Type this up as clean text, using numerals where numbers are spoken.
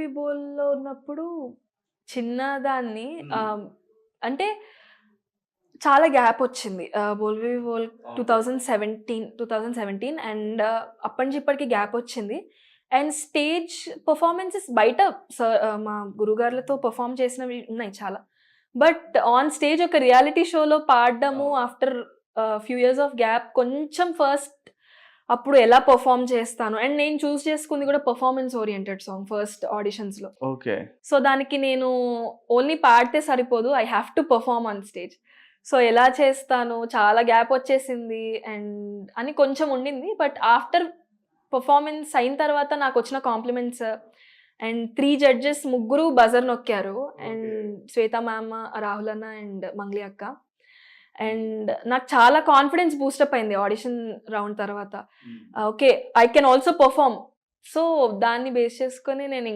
Baby బోల్‌లో ఉన్నప్పుడు చిన్నదాన్ని. అంటే చాలా గ్యాపొచ్చింది. బోల్ బేబీ బోల్ 2017 అండ్ అప్పటి నుంచి ఇప్పటికి గ్యాపొచ్చింది. అండ్ స్టేజ్ పెర్ఫార్మన్సెస్ బయట మా గురుగారులతో పెర్ఫార్మ్ చేసినవి ఉన్నాయి చాలా. బట్ ఆన్ స్టేజ్ ఒక రియాలిటీ షోలో పాడడము after few years of gap కొంచెం ఫస్ట్ అప్పుడు ఎలా పెర్ఫార్మ్ చేస్తాను అండ్ నేను చూస్ చేసుకుంది కూడా పెర్ఫార్మన్స్ ఓరియెంటెడ్ సాంగ్ ఫస్ట్ ఆడిషన్స్‌లో. ఓకే. సో, దానికి నేను ఓన్లీ పాడితే సరిపోదు. I have to perform on stage. So, ఎలా చేస్తాను? చాలా గ్యాపొచ్చేసింది అండ్ అని కొంచెం ఉండింది. బట్ ఆఫ్టర్ పెర్ఫార్మన్స్ అయిన తర్వాత నాకొచ్చిన కాంప్లిమెంట్స్ అండ్ 3 జడ్జెస్ ముగ్గురు బజర్ నొక్కారు. అండ్ శ్వేత మ్యామ్, రాహుల్ అన్న అండ్ మంగ్లీ అక్క. అండ్ నాకు చాలా కాన్ఫిడెన్స్ బూస్టప్ అయింది ఆడిషన్ రౌండ్ తర్వాత. Okay. I can also perform. So, దాన్ని బేస్ చేసుకొని నేను